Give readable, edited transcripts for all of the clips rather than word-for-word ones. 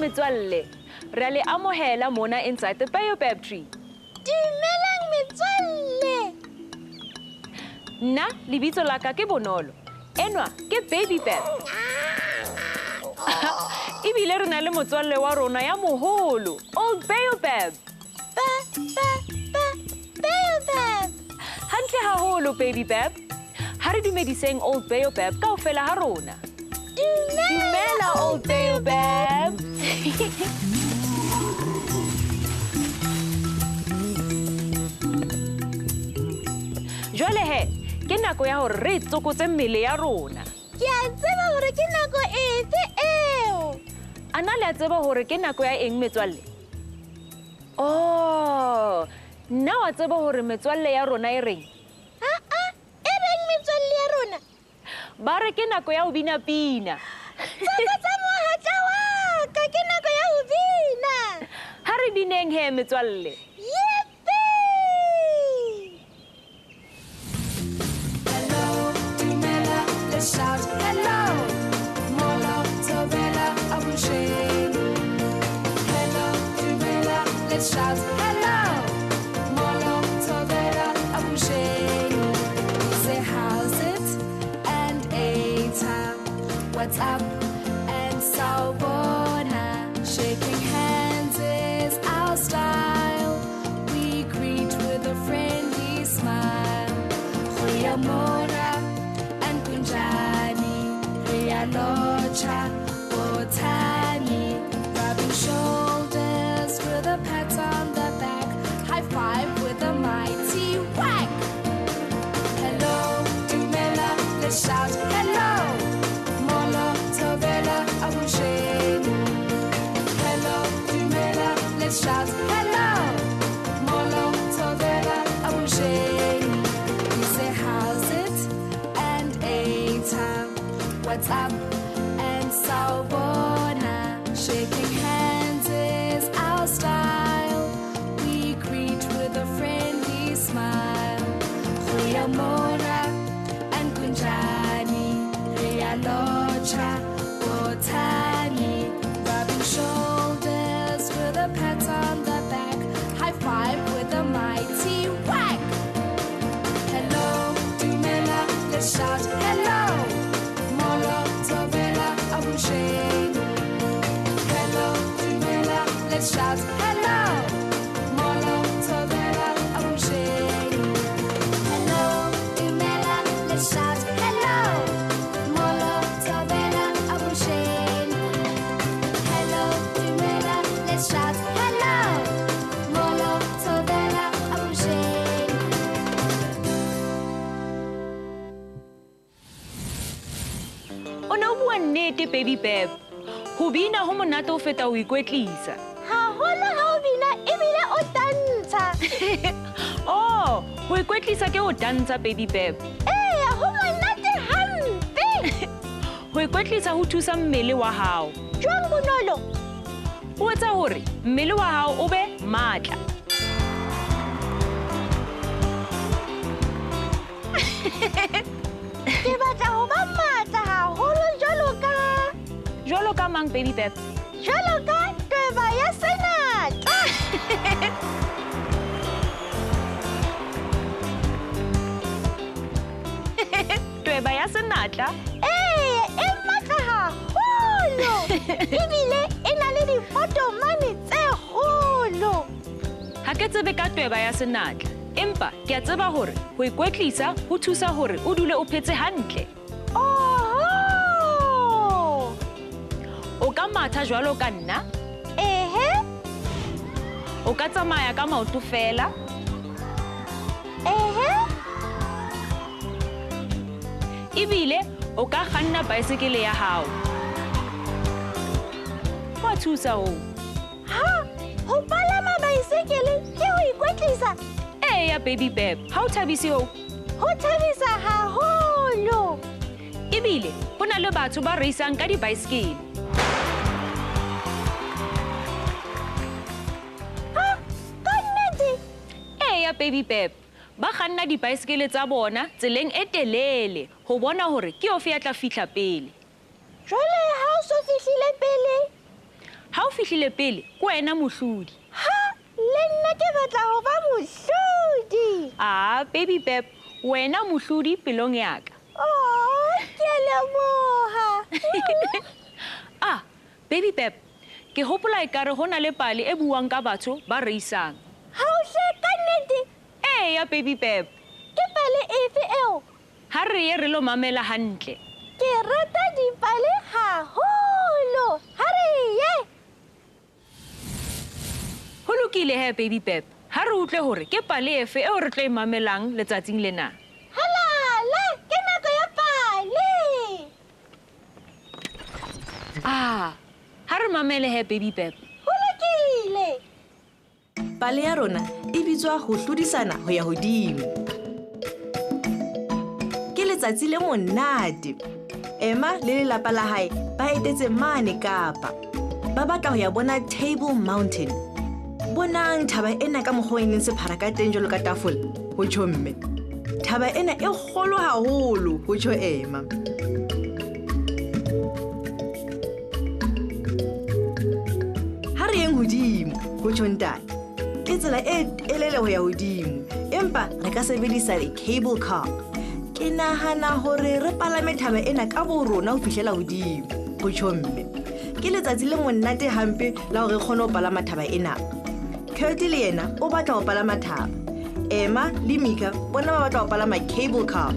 metswalle. Re a le amohela mona inside the Baobab tree. Dumelang metswalle. Nna lebitso la ka ke Bonolo. Enwa ke Baby Bab. Ebile re na le motswalle wa rona ya moholo, Old Baobab. Baobab. Hantle haholo Baby Bab. Ha re dumediseng Old Baobab kaofela ha rona. Dumela Old Baobab. Jwale he, ke nako ya hore re tsokotse mmele ya rona. Ke a tseba hore ke nako efe eo. Ana le a tseba hore ke nako ya eng metswalle? Oh, nna wa tseba hore metswalle ya rona e reng? E reng metswalle ya rona? Ba re ke nako ya ho bina pina. Tsa mohatla wa ka, ke nako ya ho bina. Ha re bineng he metswalle. Let's shout hello, Molo, Tovela, Abusheng. Hello, Tumela, let's shout hello, Molo, Tovela, Abusheng. Say how's it and Eta, what's up and Sawubona. Shaking hands is our style. We greet with a friendly smile. Goeiemorgen. Locha, Botani, rubbing shoulders with a pat on the back, high five with a mighty whack. Hello, Dumela, let's shout hello, Molo, Tovela, Abusheng. Hello, Dumela, let's shout hello, Molo, Tovela, Abusheng. We say how's it and Eta, what's up and Sawubona. Shaking hands is our style. We greet with a friendly smile. Goeiemorgen and Kunjani. Locha, Botani, rubbing shoulders with a pat on the back. High five with a mighty whack. Hello, Dumela, let's shout hello. Hello, Dumela, let's shout hello, Molo, Tovela, Abusheng. Hello, Dumela, let's shout hello, Molo, Tovela, Abusheng. Hello, Dumela, let's shout hello, Molo, Tovela, Abusheng. Ona bua nnete Baby Bab. Ho bina ho monate ho feta ho ikwetlisa. Haholo ha o bina ebile o tantsha. Oh, ho ikwetlisa ke ho dantsha Baby Bab. Eya, ho monate hampe. Ho ikwetlisa ho thusa mmele wa hao. Jwang Bonolo? O etsa hore mmele wa hao o be matla. Ke batla ho ba matla haholo Jwalo ka mang Baby Bab? Jwalo ka tweba ya senatla. Tweba ya senatla? E matla haholo. Ebile e na le difotomane tse kgolo. Ha ke tsebe ka tweba ya senatla, empa ke a tseba hore ho ikwetlisa ho thusa hore o dule o phetse hantle. O ka matha jwalo ka nna. Ehe. O ka tsamaya ka maoto fela. Ehe. Ebile o ka kganna baesekele ya hao. Ho thusa ho. Ha, ho palama baesekele ke ho ikwetlisa. Eya Baby Bab, ha o thabise ho. Ho thabisa haholo. Ebile ho na le batho ba reisang ka dibaesekele. Baby Bab, ba kganna dibaesekele tsa bona tseleng e telele ho bona hore ke ofe ya tla fihla pele. Jwale ha o so fihlile pele? Ha o fihlile pele ke wena mohlodi. Ha, le nna ke batla ho ba mohlodi. Baby Pep, wena mohlodi pelong ya ka. Oh, ke a leboha. Baby Pep, ke hopola ekare ho na le pale e buang ka batho ba reisang. Ha o hle ka nnete? Eya Baby Pep, Ke pale efe eo? ha re ye re lo mamela hantle. Ke rata dipale haholo. Ha re ye. Ho lokile he Baby Pep, ha re utlwe hore ke pale efe eo re tlo e mamelang letsatsing lena. Halala, ke nako ya pale. Ha re mamele he Baby Pep. Ho lokile. Pale ya rona e bitswa ho hlodisana ho ya hodimo. Ke letsatsi le monate. Emma le lelapa la hae ba etetse mane Kapa. Ba batla ho ya bona Table Mountain. Bonang thaba ena ka mokgwa o e leng sephara ka teng jwalo ka tafole, ho tjho mme. Thaba ena e kgolo haholo, ho tjho Emma. Ha re yeng hodimo, ho tjho ntate. Ke tsela e telele ho ya hodimo, empa re ka sebedisa cable car. Ke nahana hore re palame thaba ena ka borona ho fihlela hodimo, ho tjho mme. Ke letsatsi le monate hampe la hore re kgone ho palama thaba ena. Kurt le yena o batla ho palama thaba. Emma le Mika bona ba batla ho palama cable car.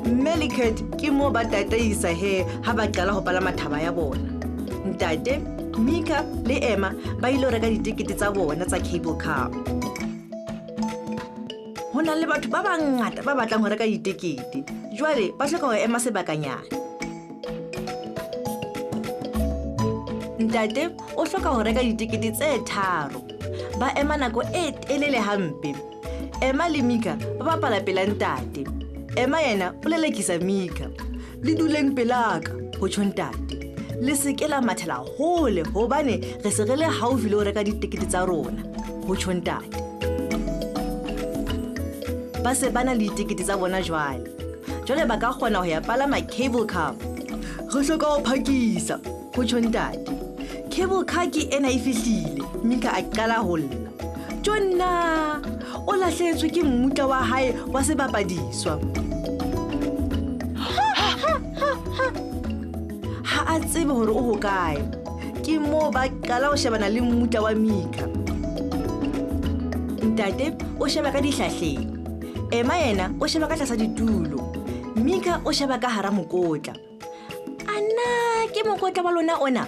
Mme le Kurt ke mo ba tataisa he ha ba qala ho palama thaba ya bona. Ntate, Mika le Emma ba ile reka ditekete tsa bona tsa cable car. Ho na le batho ba bangata ba batlang ho reka ditekete. Jwale ba hloka ho ema sebakanyana. Ntate o hloka ho reka ditekete tse 3. Ba ema nako e telele hampe. Emma le Mika ba bapala pela ntate. Emma yena o lelekisa Mika. Le duleng pelaka, ho tjho ntate. Le se ke la mathela hole hobane re se re le haufi le ho reka ditekete tsa rona, ho tjho ntate. Ba se bana le ditekete tsa bona jwale. Jwale ba ka kgona ho ya palama cable car. Re hloka ho phakisa, ho tjho ntate. Cable car ke ena e fihlile. Mika a qala ho lla. Jonna, o lahlehetswe ke mmutla wa hae wa sebapadiswa. Ha a tsebe hore o hokae. Ke mo ba qala ho shebana le mmutla wa Mika. Ntate o sheba ka dihlahleng. Emma yena o sheba ka tlasa ditulo. Mika o sheba ka hara mokotla. Ana ke mokotla wa lona ona?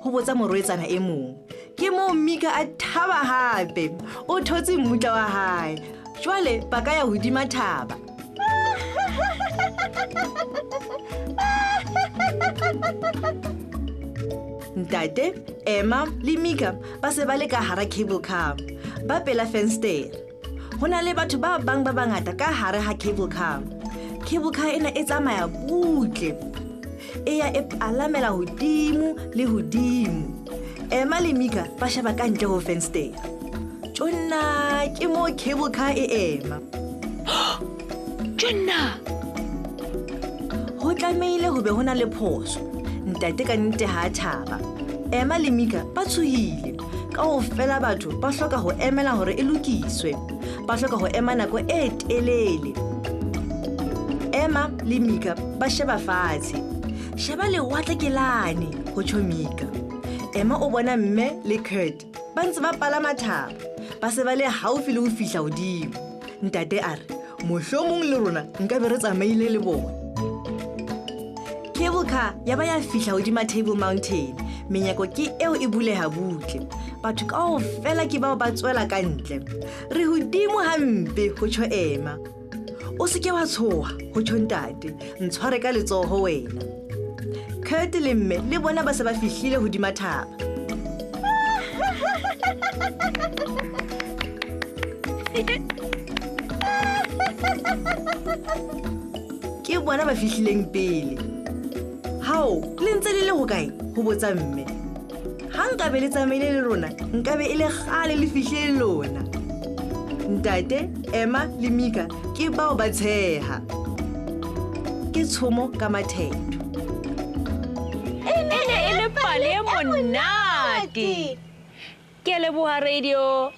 Ho botsa morwetsana e mong. Ke mo Mika a thaba hape. O thotse mmutla wa hae. Jwale ba ka ya hodima thaba. Ntate, Emma le Mika ba se ba le ka hara cable car. Ba pela fenster. Ho na le batho ba bang ba bangata ka hare ha cable car. Cable car ena e tsamaya butle. E ya e palamela hodimo le hodimo. Emma le Mika ba sheba ka ntle ho fenster. Jonna, ke mo cable car e ema. Jonna, Ho tlamehile ho be ho na le phoso. Ntate ka nnete ha thaba. Emma le Mika ba tshohile. Kaofela batho ba hloka ho emela hore e lokiswe. Ba hloka ho ema nako e telele. Emma le Mika ba sheba fatshe. Sheba lewatle ke lane, ho tjho Mika. Emma o bona mme le Kurt ba ntse ba palama thaba. Ba se ba le haufi le ho fihla hodimo. Ntate a re, mohlomong le rona nka be re tsamaile le bona. Cable car ya ba ya fihla hodima Table Mountain. Menyako ke eo e buleha butle. Batho kaofela ke bao ba tswela ka ntle. Re hodimo hampe, ho tjho Emma. O se ke wa tshoha, ho tjho ntate. Ntshware ka letsoho wena. Kurt le mme le bona ba se ba fihlile hodima thaba. Ke bona ba fihlileng pele. Hao, le ntse le le hokae? Ho botsa mme. Ha nkabe le tsamaile le rona, nkabe e le kgale le fihlile lona. Ntate, Emma le Mika ke bao ba tsheha. Ke tshomo ka mathetho. monate. Ke a leboha radio.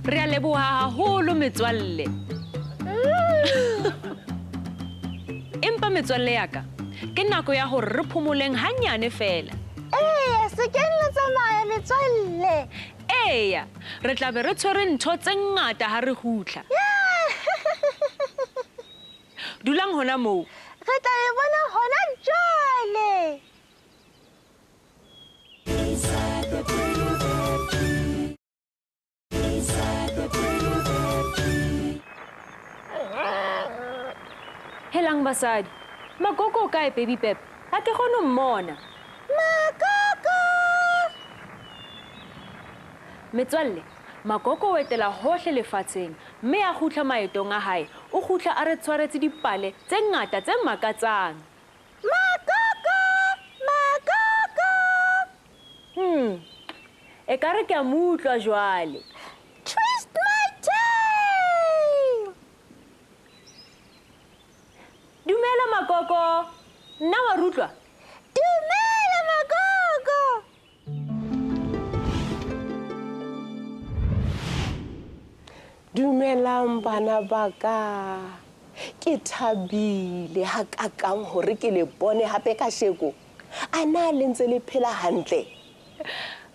Re a leboha haholo metswalle. Empa metswalle ya ka, ke nako ya hore re phomoleng hanyane fela. Se ke nna tsamaya metswalle. Eya, re tla be re tshwere ntho tse ngata ha re hutla. Dulang hona moo. Re tla e bona hona jwale. Helang basadi. Magogo o kae baby pep? Ha ke kgone ho mmona. Magogo! Metswalle, Magogo o etela hohle lefatsheng, mme a kgutla maetong a hae, o kgutla a re tshwaretse dipale tse ngata tse makatsang. Magogo! Magogo! Ekare ke a mo utlwa jwale. Twist my tail! Dumela Magogo. Nna wa rutlwa? Dumela Magogo! Dumelang bana ba ka. Ke thabile ha kakang hore ke le bone hape ka sheko. Ana le ntse le phela hantle.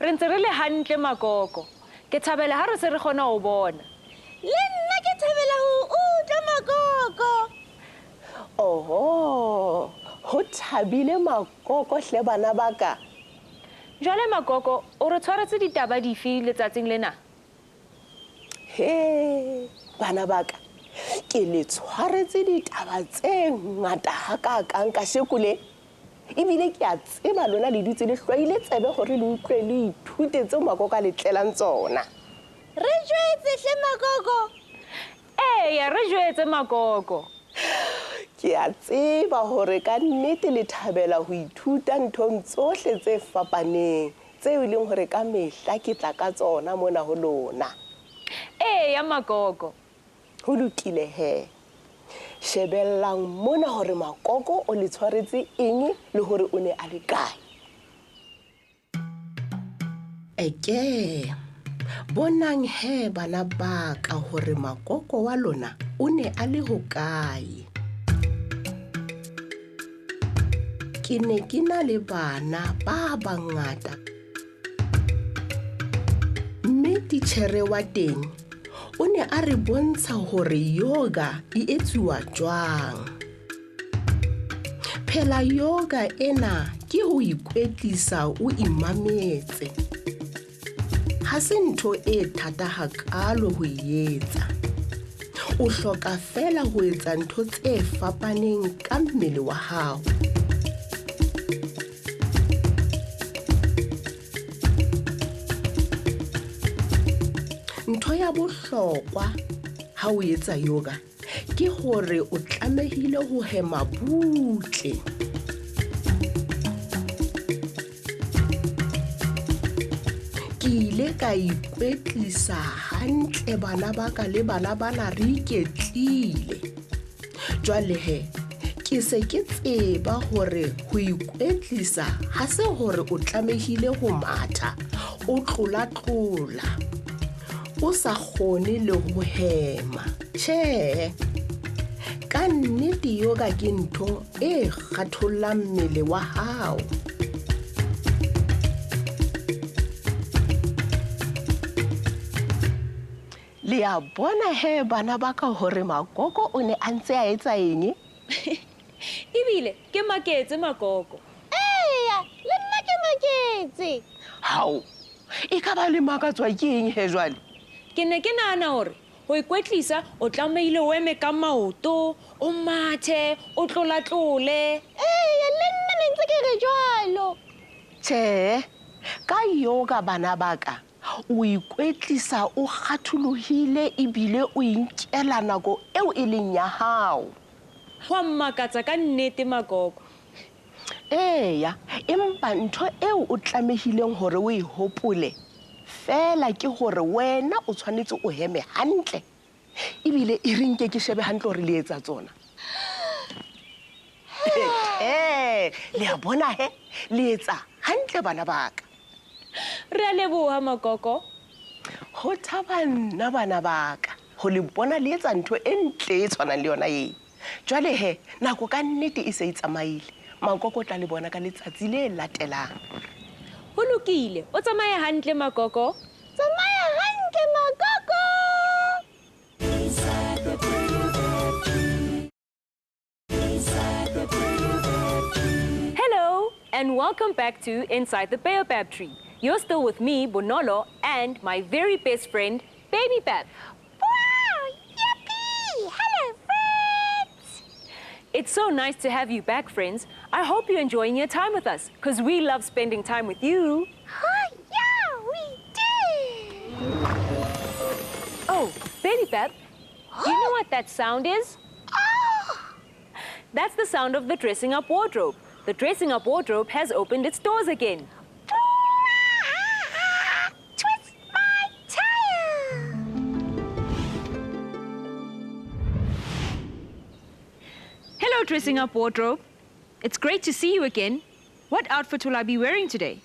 Re ntse re le hantle Magogo. Ke thabela ha re se re kgona ho bona. Le nna ke thabela ho utlwa Magogo. Oho, ho thabile Magogo hle bana ba ka. Jwale Magogo, o re tshwaretse ditaba dife letsatsing lena? He, bana ba ka. Ke le tshwaretse ditaba tse ngata ha kakang ka sheko le. Ebile ke a tseba lona le dutse le hlwaile tsebe hore le utlwe le ithute tse Magogo a le tlelang tsona. Re jwetse hle Magogo. Eya, re jwetse Magogo. Ke a tseba hore ka nnete le thabela ho ithuta nthong tsohle tse fapaneng tseo e leng hore ka mehla ke tla ka tsona mona ho lona. Eya Magogo. Ho lokile he. Shebellang mona hore Magogo o le tshwaretse eng le hore o ne a le kae. Eke, bonang he bana ba ka hore Magogo wa lona o ne a le ho kae. Ke ne ke na le bana ba bangata. Mme titjhere wa teng o ne a re bontsha hore yoga e etsuwa jwang. Phela yoga ena ke ho ikwetlisa o imametse. Ha se ntho e thata hakalo ho etsa. O hloka fela ho etsa ntho tse fapaneng ka mmele wa hao. Ntho ya bohlokwa ha o etsa yoga ke hore o tlamehile ho hema butle. Ke ile ka ikwetlisa hantle bana ba ka le bana bana re iketlile. Jwale he, ke se ke tseba hore ho ikwetlisa ha se hore o tlamehile ho matha, o tlola. O sa kgone le ho hema. Tjhe, ka nnete yoga ke ntho e kgathollang mmele wa hao. Le a bona he bana ba ka hore Magogo o ne a ntse a etsa eng? Ebile ke maketse Magogo. Eya, le nna ke maketse. Hao, e ka ba le makatswa ke eng he jwale? Ke ne ke nahana hore ho ikwetlisa o tlamehile o eme ka maoto, o mathe, o tlole. Eya, le nna ne ntse ke re jwalo. Tjhe, ka yoga bana baka o ikwetlisa o kgatholohile ebile o inkela nako eo e leng ya hao. Wa mmakatsa ka nnete Magogo. Eya, empa ntho eo o tlamehileng hore o e hopole fela ke hore wena o tshwanetse o heme hantle ebile e reng ke shebe hantle hore le etsa tsona. Le a bona he le etsa hantle bana baka. Re a leboha Magogo. Ho thaba nna bana baka ho le bona le etsa ntho e ntle e tshwanang le yona e. Jwale he nako ka nnete e se e tsamaile. Magogo tla le bona ka letsatsi le latelang. Ho lokile, o tsamaye hantle Magogo. Tsamaya hantle Magogo. Hello, and welcome back to Inside the Baobab Tree. You're still with me, Bonolo, and my very best friend, Baby Pep. Wow, yippee! Hello, friends. It's so nice to have you back, friends. I hope you're enjoying your time with us, because we love spending time with you. Oh, yeah, we do. Oh, Baby Pep, do you know what that sound is? Oh, That's the sound of the dressing up wardrobe. The dressing up wardrobe has opened its doors again. twist my tire. Hello, dressing up wardrobe. It's great to see you again. What outfit will I be wearing today?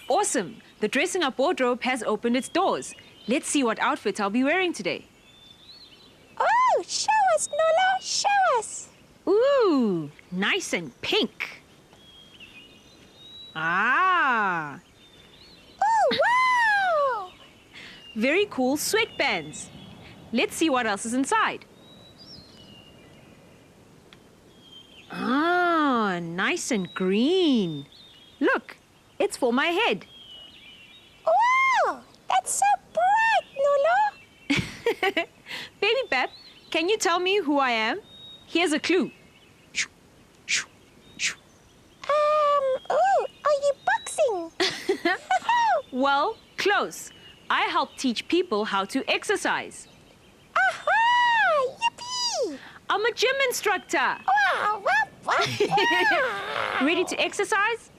Awesome. The dressing up wardrobe has opened its doors. Let's see what outfit I'll be wearing today. Oh, show us, Nolo, show us. Ooh, nice and pink. Ah, Oh, wow. very cool sweatbands. Let's see what else is inside. Ah, nice and green. Look, it's for my head. Wow, that's so bright, Nolo. Baby Pep, can you tell me who I am? Here's a clue. Oh, are you boxing? Well, close. I help teach people how to exercise. Aha, yippee. I'm a gym instructor. Wow, wow, wow. Ready to exercise?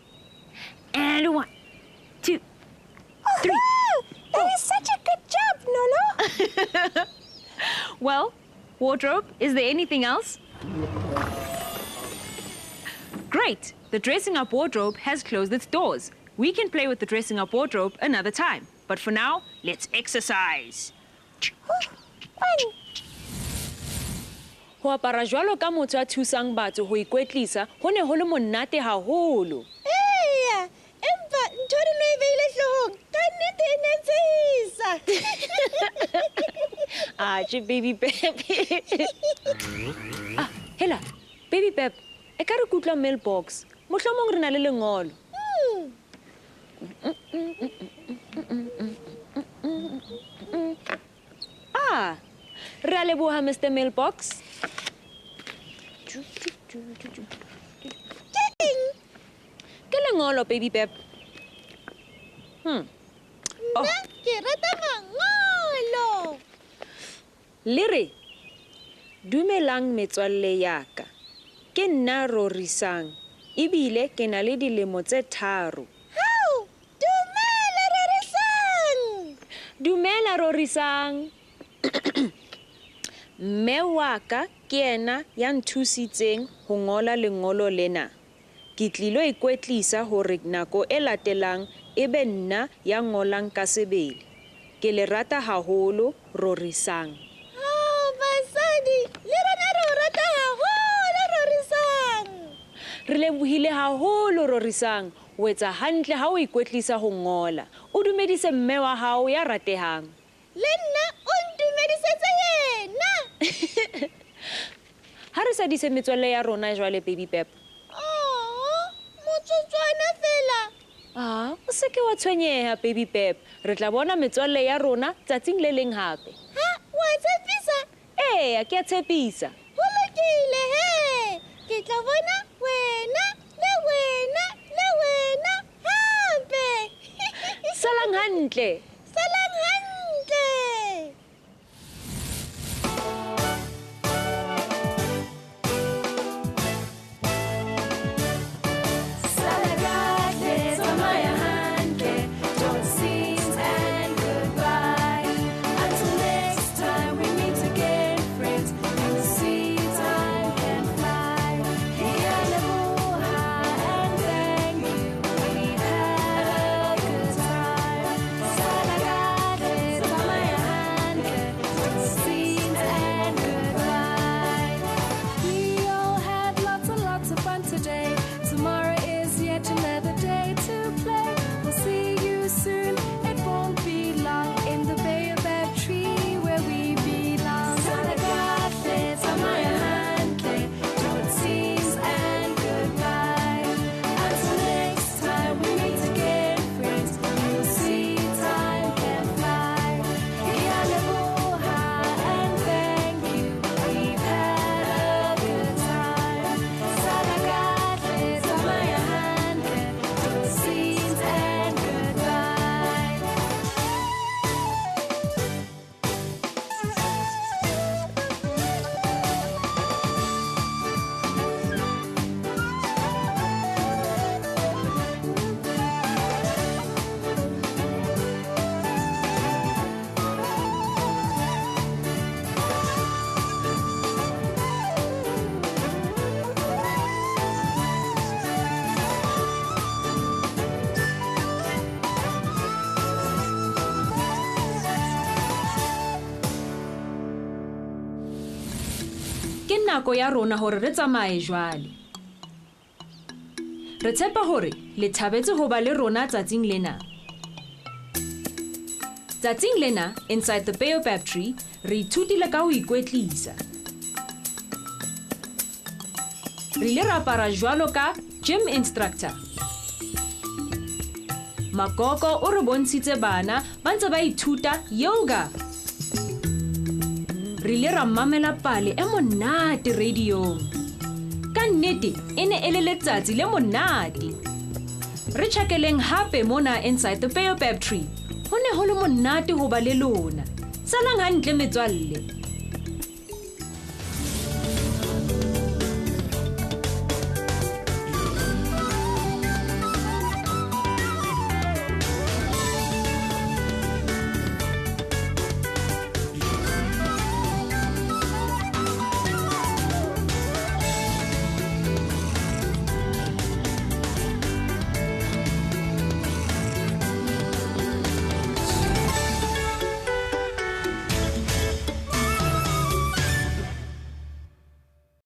And 1, 2, 3. Woohoo! That is such a good job, Nolo. Well, wardrobe, is there anything else? Great. The dressing up wardrobe has closed its doors. We can play with the dressing up wardrobe another time. But for now, let's exercise. One. Ho apara jwalo ka motho a thusang batho ho ikwetlisa ho ne ho le monate haholo. Eya, empa ntho di no e beile hloohong ka nnete e ne tshehisa. Atjhe, Baby Pep. Hela, Baby Pep, e ka re kutla mailbox. Mohlomong re na le lengolo. Re a leboha, Mr. Mailbox. Ke lengolo, Baby Pep. Oh, Ke rata mangolo. le re, dumelang metswalle ya ka. Ke nna Rorisang. Ebile ke na le dilemo tse 3. Hao, dumela Rorisang. Dumela Rorisang. Mme wa ka ke ena ya nthusitseng ho ngola lengolo lena. Ke tlilo ikwetlisa hore nako e latelang e be nna ya ngolang ka sebele. Ke le rata haholo Rorisang. Oh, basadi, le rona re o rata haholo Rorisang. Re lebohile haholo Rorisang. O etsa hantle ha o ikwetlisa ho ngola. O dumedise mme wa hao ya ratehang. Le nna o ntumedisetse yena. Ha re sa dise metswalle ya rona jwale Baby Pep. Oh, motsotswana fela. O se ke wa tshwenyeha Baby Pep. Re tla bona metswalle ya rona tsatsing le leng hape. Ha, wa tshepisa? Eya, ke a tshepisa. Ho lokile he. Ke tla bona wena le wena Salang hantle. Salang hantle. Nako ya rona hore re tsamaye jwale. Re tshepa hore le thabetse ho ba le rona tsatsing lena. Tsatsing lena inside the Baobab tree re ithutile ka ho ikwetlisa. Re ile ra apara jwalo ka gym instructor. Magogo o re bontshitse bana ba ntse ba ithuta yoga. Re ile ra mamela pale e monate radiong. Ka nnete e ne e le letsatsi le monate. Re tjhakeleng hape mona inside the Baobab tree. Ho ne ho le monate ho ba le lona. Salang hantle metswalle.